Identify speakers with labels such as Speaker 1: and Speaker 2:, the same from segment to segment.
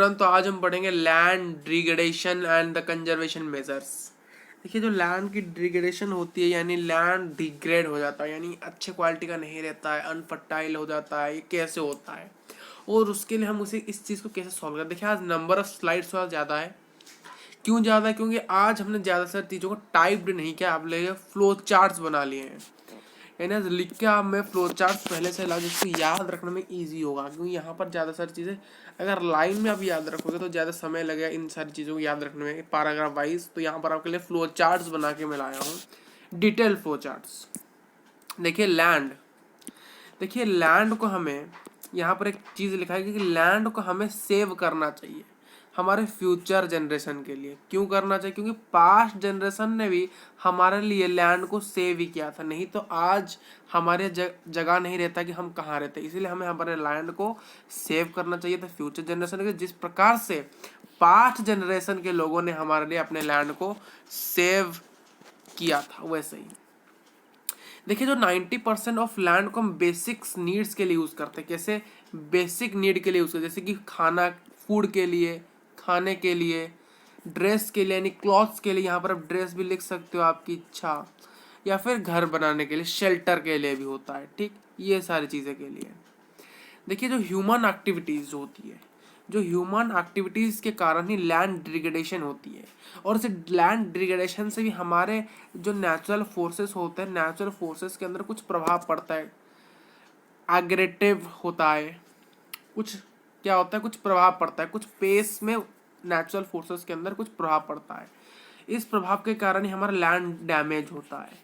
Speaker 1: Everyone, तो आज हम पढ़ेंगे land degradation and the conservation measures. देखिए, जो लैंड की डिग्रेडेशन होती है यानी लैंड डिग्रेड हो जाता है, यानी अच्छे क्वालिटी का नहीं रहता है, अनफर्टाइल हो जाता है, ये कैसे होता है और उसके लिए हम उसे इस चीज़ को कैसे सॉल्व करें। देखिए, आज नंबर ऑफ स्लाइड्स थोड़ा ज़्यादा है। क्यों ज़्यादा है? क्योंकि आज हमने ज़्यादा सारी चीज़ों को टाइप्ड नहीं किया, आप ले फ्लो चार्ट्स बना लिए हैं। यानी लिख के आप मैं फ्लो चार्ट पहले से ला, जिसको याद रखने में इजी होगा। क्योंकि यहाँ पर ज़्यादा सारी चीज़ें अगर लाइन में आप याद रखोगे तो ज़्यादा समय लगेगा इन सारी चीज़ों को याद रखने में पैराग्राफ वाइज। तो यहाँ पर आपके लिए फ्लो चार्ट्स बना के मैं लाया हूँ, डिटेल फ्लो चार्ट्स। देखिए लैंड को हमें यहाँ पर एक चीज़ लिखा है कि लैंड को हमें सेव करना चाहिए हमारे फ्यूचर जनरेशन के लिए। क्यों करना चाहिए? क्योंकि पास्ट जनरेशन ने भी हमारे लिए लैंड को सेव ही किया था, नहीं तो आज हमारे जगह नहीं रहता कि हम कहाँ रहते। इसीलिए हमें हमारे लैंड को सेव करना चाहिए था फ्यूचर जनरेशन के। जिस प्रकार से पास्ट जनरेशन के लोगों ने हमारे लिए अपने लैंड को सेव किया था, वैसे ही देखिए जो 90% ऑफ लैंड को हम बेसिक्स नीड्स के लिए यूज़ करते हैं। कैसे? बेसिक नीड के लिए यूज़ करते हैं, जैसे कि खाना, फूड के लिए, खाने के लिए, ड्रेस के लिए यानी क्लॉथ्स के लिए, यहाँ पर आप ड्रेस भी लिख सकते हो आपकी इच्छा, या फिर घर बनाने के लिए, शेल्टर के लिए भी होता है। ठीक, ये सारी चीज़ें के लिए। देखिए जो ह्यूमन एक्टिविटीज़ होती है, जो ह्यूमन एक्टिविटीज़ के कारण ही लैंड डिग्रेडेशन होती है। और इस लैंड डिग्रेडेशन से भी हमारे जो नेचुरल फोर्सेस होते हैं, नेचुरल फोर्सेस के अंदर कुछ प्रभाव पड़ता है, एग्रेटिव होता है, कुछ क्या होता है, कुछ प्रभाव पड़ता है, कुछ पेस में नेचुरल फोर्सेस के अंदर कुछ प्रभाव पड़ता है। इस प्रभाव के कारण ही हमारा लैंड डैमेज होता है।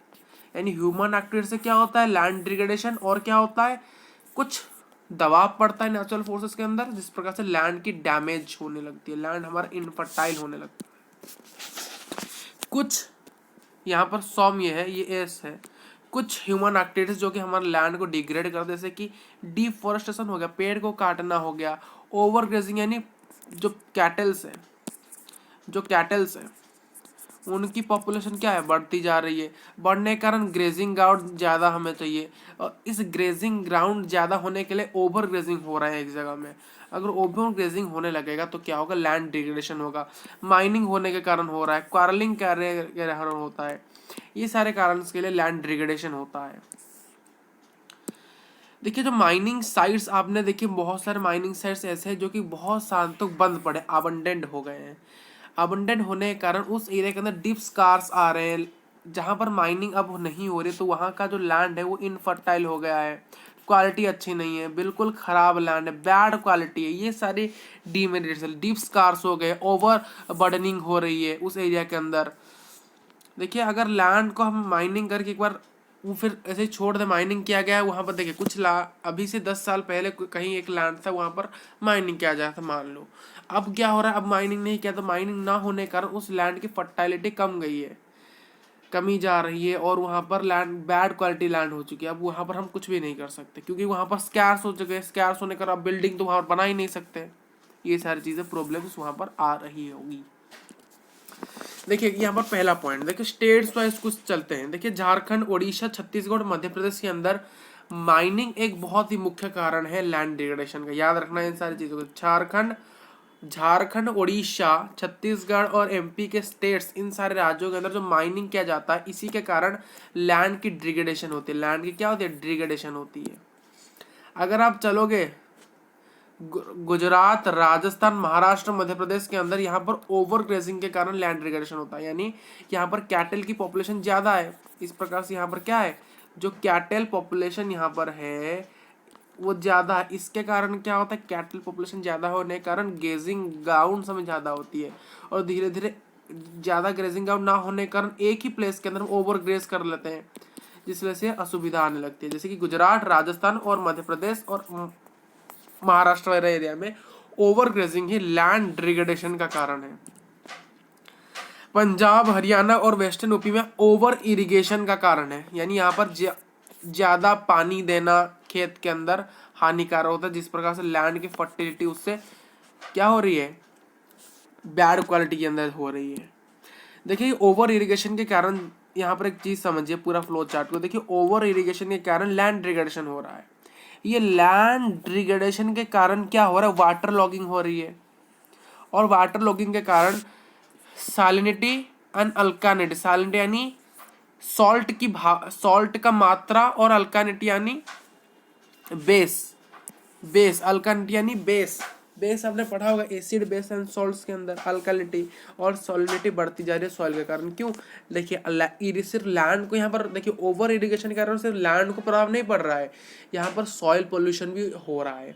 Speaker 1: यानी ह्यूमन एक्टिविटी से क्या होता है? Land degradation. और क्या होता है? कुछ दबाव पड़ता है नेचुरल फोर्सेस के अंदर, जिस प्रकार से लैंड की डैमेज होने लगती है, लैंड हमारा इनफर्टाइल होने लगता है। कुछ यहाँ पर सॉम ये है, ये एस है। कुछ ह्यूमन एक्टिविटीज जो कि हमारे लैंड को डिग्रेड कर, जैसे कि डिफॉरेस्टेशन हो गया, पेड़ को काटना हो गया, ओवर ग्रेजिंग यानी जो कैटल्स है उनकी पॉपुलेशन क्या है? बढ़ती जा रही है। बढ़ने के कारण ग्रेजिंग ग्राउंड ज़्यादा हमें चाहिए, और इस ग्रेजिंग ग्राउंड ज़्यादा होने के लिए ओवर ग्रेजिंग हो रहा है एक जगह में। अगर ओवर ग्रेजिंग होने लगेगा तो क्या होगा? लैंड डिग्रेडेशन होगा। माइनिंग होने के कारण हो रहा है, क्वारलिंग के कारण होता है। ये सारे कारण के लिए लैंड डिग्रेडेशन होता है। देखिए जो माइनिंग साइट्स आपने देखिए, बहुत सारे माइनिंग साइट्स ऐसे हैं जो कि बहुत साल तक बंद पड़े, अबंडेंट हो गए हैं। अबंडेंट होने के कारण उस एरिया के अंदर डीप स्कार्स आ रहे हैं। जहाँ पर माइनिंग अब नहीं हो रही तो वहाँ का जो लैंड है वो इनफर्टाइल हो गया है, क्वालिटी अच्छी नहीं है, बिल्कुल ख़राब लैंड है, बैड क्वालिटी है। ये सारी डीमेरिट्स, डीप स्कार्स हो गए, ओवर बर्डनिंग हो रही है उस एरिया के अंदर। देखिए अगर लैंड को हम माइनिंग करके एक बार वो फिर ऐसे ही छोड़ दे, माइनिंग किया गया है वहाँ पर। देखिए अभी से 10 साल पहले कहीं एक लैंड था, वहाँ पर माइनिंग किया जाता था मान लो। अब क्या हो रहा है? अब माइनिंग नहीं किया तो माइनिंग ना होने के कारण उस लैंड की फर्टाइलिटी कम गई है, कमी जा रही है, और वहाँ पर लैंड बैड क्वालिटी लैंड हो चुकी है। अब वहाँ पर हम कुछ भी नहीं कर सकते क्योंकि वहाँ पर स्कैर्स हो चुके हैं। स्कैर्स होने के कारण अब बिल्डिंग तो वहाँ पर बना ही नहीं सकते। ये सारी चीज़ें प्रॉब्लम्स वहाँ पर आ रही होगी। देखिए यहाँ पर पहला पॉइंट, देखिए स्टेट्स वाइज कुछ चलते हैं। देखिए झारखंड, ओडिशा, छत्तीसगढ़, मध्य प्रदेश के अंदर माइनिंग एक बहुत ही मुख्य कारण है लैंड डिग्रेडेशन का। याद रखना है इन सारी चीज़ों को। झारखंड, ओडिशा, छत्तीसगढ़ और एमपी के स्टेट्स, इन सारे राज्यों के अंदर जो माइनिंग किया जाता है, इसी के कारण लैंड की डिग्रेडेशन होती है। लैंड की क्या होती है? डिग्रेडेशन होती है। अगर आप चलोगे गुजरात, राजस्थान, महाराष्ट्र, मध्य प्रदेश के अंदर, यहाँ पर ओवर ग्रेजिंग के कारण लैंड डिग्रेडेशन होता है। यानी यहाँ पर कैटल की पॉपुलेशन ज़्यादा है। इस प्रकार से यहाँ पर क्या है? जो कैटल पॉपुलेशन यहाँ पर है वो ज़्यादा है। इसके कारण क्या होता है? कैटल पॉपुलेशन ज़्यादा होने के कारण ग्रेजिंग ग्राउंड हमें ज़्यादा होती है, और धीरे धीरे ज़्यादा ग्रेजिंग ग्राउंड ना होने के कारण एक ही प्लेस के अंदर हम ओवर ग्रेज कर लेते हैं, जिस वजह से असुविधा आने लगती है। जैसे कि गुजरात, राजस्थान और मध्य प्रदेश और महाराष्ट्र वगैरह एरिया में ओवर ग्रेजिंग ही लैंड डिग्रेडेशन का कारण है। पंजाब, हरियाणा और वेस्टर्न यूपी में ओवर इरिगेशन का कारण है। यानी यहाँ पर ज़्यादा पानी देना खेत के अंदर हानिकारक होता है, जिस प्रकार से लैंड की फर्टिलिटी उससे क्या हो रही है? बैड क्वालिटी के अंदर हो रही है। देखिए ओवर इरिगेशन के कारण यहाँ पर एक चीज़ समझिए पूरा फ्लो चार्ट को। देखिए ओवर इरिगेशन के कारण लैंड डिग्रेडेशन हो रहा है। ये लैंड डिग्रेडेशन के कारण क्या हो रहा है? वाटर लॉगिंग हो रही है। और वाटर लॉगिंग के कारण सालिनिटी एंड अल्कानिटी, सालिनिटी यानी सॉल्ट का मात्रा और अल्कानिटी यानी बेस, बेस अल्कालिनिटी यानी बेस, बेस आपने पढ़ा होगा एसिड बेस एंड सॉल्ट्स के अंदर अल्कालिनिटी और सॉलिनिटी बढ़ती जा रही है सॉइल के कारण। क्यों? देखिए सिर्फ लैंड को यहाँ पर देखिए ओवर इरिगेशन के कारण सिर्फ लैंड को प्रभाव नहीं पड़ रहा है, यहाँ पर सॉइल पोल्यूशन भी हो रहा है।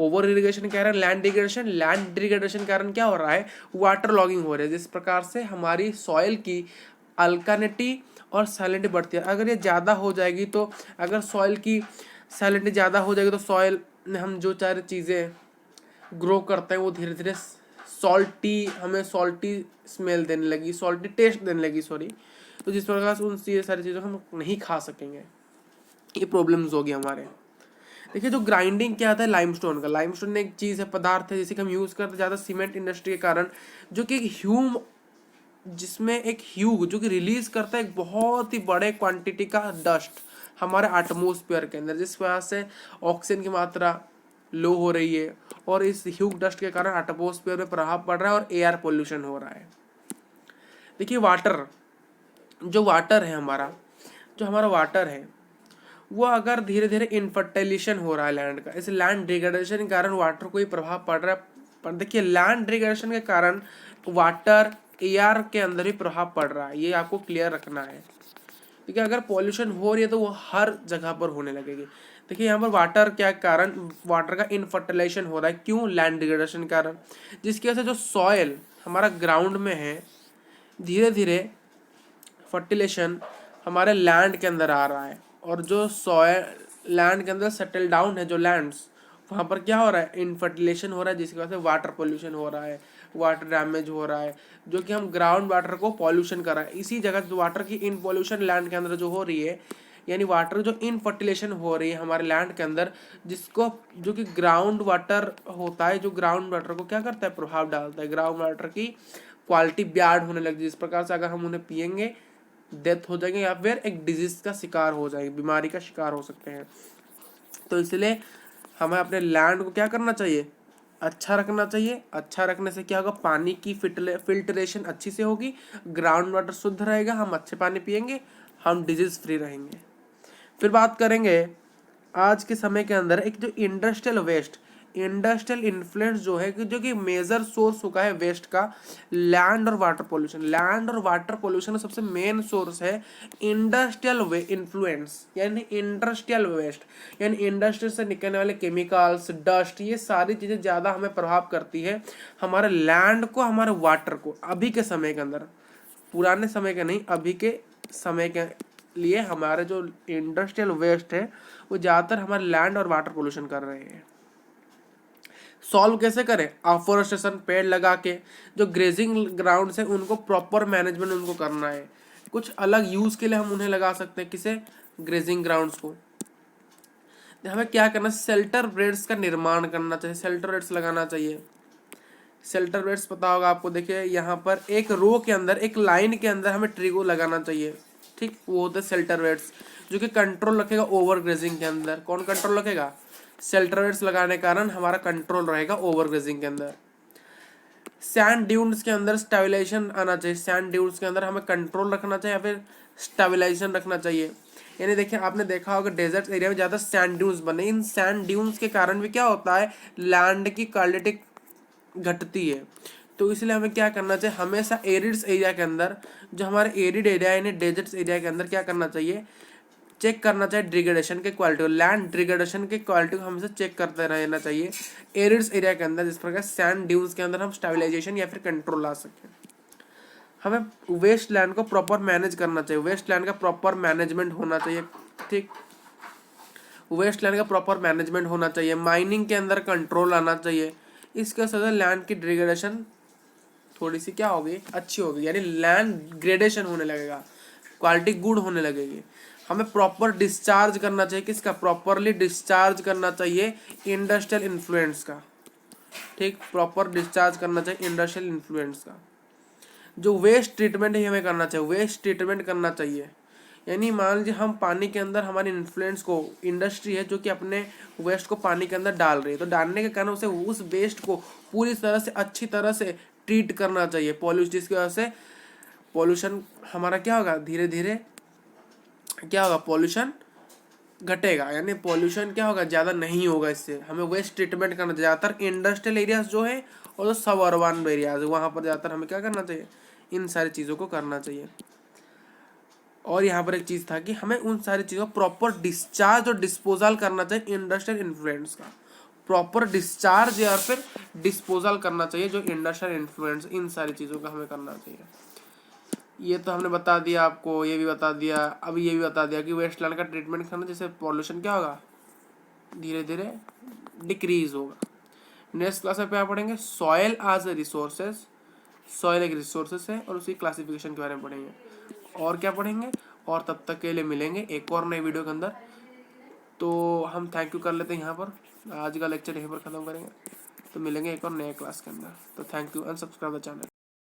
Speaker 1: ओवर इरिगेशन के कारण लैंड डिग्रेडेशन के कारण क्या हो रहा है? वाटर लॉगिंग हो रही है, जिस प्रकार से हमारी सॉइल की अल्कानिटी और सैलिनिटी बढ़ती है। अगर ये ज़्यादा हो जाएगी तो, अगर सॉइल की सैलिनिटी ज़्यादा हो जाएगी तो सॉइल में हम जो चाहे चीज़ें ग्रो करते हैं वो धीरे धीरे हमें सॉल्टी स्मेल देने लगी, सॉल्टी टेस्ट देने लगी, सॉरी। तो जिस प्रकार से उन सारी चीज़ों को हम नहीं खा सकेंगे, ये प्रॉब्लम्स होगी हमारे। देखिए जो ग्राइंडिंग क्या आता है लाइमस्टोन का, लाइमस्टोन एक चीज़ है, पदार्थ है जिसे हम यूज़ करते हैं ज़्यादा सीमेंट इंडस्ट्री के कारण, जो कि जिसमें एक ह्यूग जो कि रिलीज करता है एक बहुत ही बड़े क्वांटिटी का डस्ट हमारे एटमॉस्फेयर के अंदर, जिस वजह से ऑक्सीजन की मात्रा लो हो रही है और इस ह्यूग डस्ट के कारण एटमॉस्फेयर में प्रभाव पड़ रहा है और एयर पोल्यूशन हो रहा है। देखिए वाटर है हमारा, जो हमारा वाटर है वो अगर धीरे धीरे इनफर्टिलाइजेशन हो रहा है लैंड का, इस लैंड डिग्रेडेशन के कारण वाटर को ही प्रभाव पड़ रहा है। पर देखिए लैंड डिग्रेडेशन के कारण वाटर एयर के अंदर ही प्रभाव पड़ रहा है, ये आपको क्लियर रखना है। ठीक है, अगर पॉल्यूशन हो रही है तो वो हर जगह पर होने लगेगी। देखिए यहाँ पर वाटर क्या कारण, वाटर का इनफर्टिलाइजेशन हो रहा है, क्यों? लैंड डिग्रेडेशन के कारण, जिसकी वजह से जो सॉयल हमारा ग्राउंड में है धीरे धीरे फर्टिलाइजेशन हमारे लैंड के अंदर आ रहा है, और जो सॉयल लैंड के अंदर सेटल डाउन है जो लैंड्स, वहाँ पर क्या हो रहा है? इनफर्टिलाइजेशन हो रहा है, जिसकी वजह से वाटर पोल्यूशन हो रहा है, वाटर डैमेज हो रहा है, जो कि हम ग्राउंड वाटर को पॉल्यूशन कर रहा है। इसी जगह जो वाटर की इन पॉल्यूशन लैंड के अंदर जो हो रही है, यानी वाटर जो इनफर्टिलाइजेशन हो रही है हमारे लैंड के अंदर, जिसको जो कि ग्राउंड वाटर होता है, जो ग्राउंड वाटर को क्या करता है? प्रभाव डालता है, ग्राउंड वाटर की क्वालिटी ब्याड होने लगती है, जिस प्रकार से अगर हम उन्हें पियेंगे डेथ हो जाएंगे या फिर एक डिजीज का शिकार हो जाएंगे, बीमारी का शिकार हो सकते हैं। तो इसलिए हमें अपने लैंड को क्या करना चाहिए? अच्छा रखना चाहिए। अच्छा रखने से क्या होगा? पानी की फिल्ट्रेशन अच्छी से होगी, ग्राउंड वाटर शुद्ध रहेगा, हम अच्छे पानी पियेंगे, हम डिजीज फ्री रहेंगे। फिर बात करेंगे आज के समय के अंदर एक जो इंडस्ट्रियल इन्फ्लुएंस जो है कि जो कि मेजर सोर्स होगा है वेस्ट का, लैंड और वाटर पोल्यूशन का सबसे मेन सोर्स है इंडस्ट्रियल इन्फ्लुएंस, यानी इंडस्ट्रियल वेस्ट, यानी इंडस्ट्री से निकलने वाले केमिकल्स, डस्ट, ये सारी चीज़ें ज़्यादा हमें प्रभाव करती है हमारे लैंड को, हमारे वाटर को। अभी के समय के अंदर, पुराने समय के नहीं, अभी के समय के लिए हमारे जो इंडस्ट्रियल वेस्ट है वो ज़्यादातर हमारे लैंड और वाटर पोल्यूशन कर रहे हैं। सॉल्व कैसे करें? अफोरेस्टेशन, पेड़ लगा के, जो ग्रेजिंग ग्राउंड है उनको प्रॉपर मैनेजमेंट उनको करना है। कुछ अलग यूज़ के लिए हम उन्हें लगा सकते हैं, किसे? ग्रेजिंग ग्राउंड्स को। हमें क्या करना? शेल्टर बेड्स का निर्माण करना चाहिए, शेल्टर बेड्स लगाना चाहिए। शेल्टर बेड्स पता होगा आपको, देखिए यहाँ पर एक रो के अंदर, एक लाइन के अंदर हमें ट्री को लगाना चाहिए, ठीक, वो होते हैं शेल्टर बेड्स, जो कि कंट्रोल रखेगा ओवर ग्रेजिंग के अंदर। कौन कंट्रोल रखेगा? शेल्टर बेड्स लगाने के कारण हमारा कंट्रोल रहेगा ओवर ग्रेजिंग के अंदर। सैंड ड्यून्स के अंदर स्टेबलाइजेशन आना चाहिए, सैंड ड्यून्स के अंदर हमें कंट्रोल रखना चाहिए या फिर स्टेबलाइजेशन रखना चाहिए। यानी देखिए आपने देखा होगा डेजर्ट एरिया में ज़्यादा सैंड ड्यून्स बने, इन सैंड ड्यून्स के कारण भी क्या होता है? लैंड की क्वालिटी घटती है। तो इसलिए हमें क्या करना चाहिए? हमेशा एरिड्स एरिया के अंदर, जो हमारे एरिड एरिया यानी डेजर्ट्स एरिया के अंदर क्या करना चाहिए? चेक करना चाहिए डिग्रेडेशन के क्वालिटी, लैंड डिग्रेडेशन के क्वालिटी को हमेशा चेक करते रहना चाहिए एरिड्स एरिया के अंदर, जिस प्रकार सैंड ड्यून्स के अंदर हम स्टेबलाइजेशन या फिर कंट्रोल ला सकें। हमें वेस्ट लैंड को प्रॉपर मैनेज करना चाहिए, वेस्ट लैंड का प्रॉपर मैनेजमेंट होना चाहिए, ठीक, वेस्ट लैंड का प्रॉपर मैनेजमेंट होना चाहिए। माइनिंग के अंदर कंट्रोल आना चाहिए, इसके वजह से लैंड की डिग्रेडेशन थोड़ी सी क्या होगी? अच्छी होगी, यानी लैंड ग्रेडेशन होने लगेगा, क्वालिटी गुड होने लगेगी। हमें प्रॉपर डिस्चार्ज करना चाहिए, किसका? प्रॉपरली डिस्चार्ज करना चाहिए इंडस्ट्रियल इन्फ्लुएंस का, ठीक, प्रॉपर डिस्चार्ज करना चाहिए इंडस्ट्रियल इन्फ्लुएंस का। जो वेस्ट ट्रीटमेंट ही हमें करना चाहिए, वेस्ट ट्रीटमेंट करना चाहिए, यानी मान लीजिए हम पानी के अंदर हमारे इन्फ्लुएंस को, इंडस्ट्री है जो कि अपने वेस्ट को पानी के अंदर डाल रही है, तो डालने के कारण उसे उस वेस्ट को पूरी तरह से अच्छी तरह से ट्रीट करना चाहिए पॉल्यूशन, जिसकी वजह से पॉल्यूशन हमारा क्या होगा, धीरे धीरे क्या होगा, पॉल्यूशन घटेगा, यानी पॉल्यूशन क्या होगा, ज़्यादा नहीं होगा। इससे हमें वेस्ट ट्रीटमेंट करना चाहिए। ज़्यादातर इंडस्ट्रियल एरियाज जो है और जो सब अर्बन एरियाज है वहाँ पर ज़्यादातर हमें क्या करना चाहिए, इन सारी चीज़ों को करना चाहिए। और यहाँ पर एक चीज़ था कि हमें उन सारी चीज़ों को प्रॉपर डिस्चार्ज और डिस्पोजल करना चाहिए। इंडस्ट्रियल इन्फ्लुएंस का प्रॉपर डिस्चार्ज या फिर डिस्पोजल करना चाहिए, जो इंडस्ट्रियल इन्फ्लुएंस, इन सारी चीज़ों का हमें करना चाहिए। ये तो हमने बता दिया आपको, ये भी बता दिया, अभी ये भी बता दिया कि वेस्टलैंड का ट्रीटमेंट करना, जैसे पॉल्यूशन क्या होगा, धीरे धीरे डिक्रीज होगा। नेक्स्ट क्लास में क्या पढ़ेंगे, soil as a resources, soil एक रिसोर्सेज है और उसकी क्लासिफिकेशन के बारे में पढ़ेंगे। और क्या पढ़ेंगे, और तब तक के लिए मिलेंगे एक और नई वीडियो के अंदर। तो हम थैंक यू कर लेते हैं यहाँ पर, आज का लेक्चर यहीं पर ख़त्म करेंगे। तो मिलेंगे एक और नए क्लास के अंदर। तो thank you and subscribe the channel.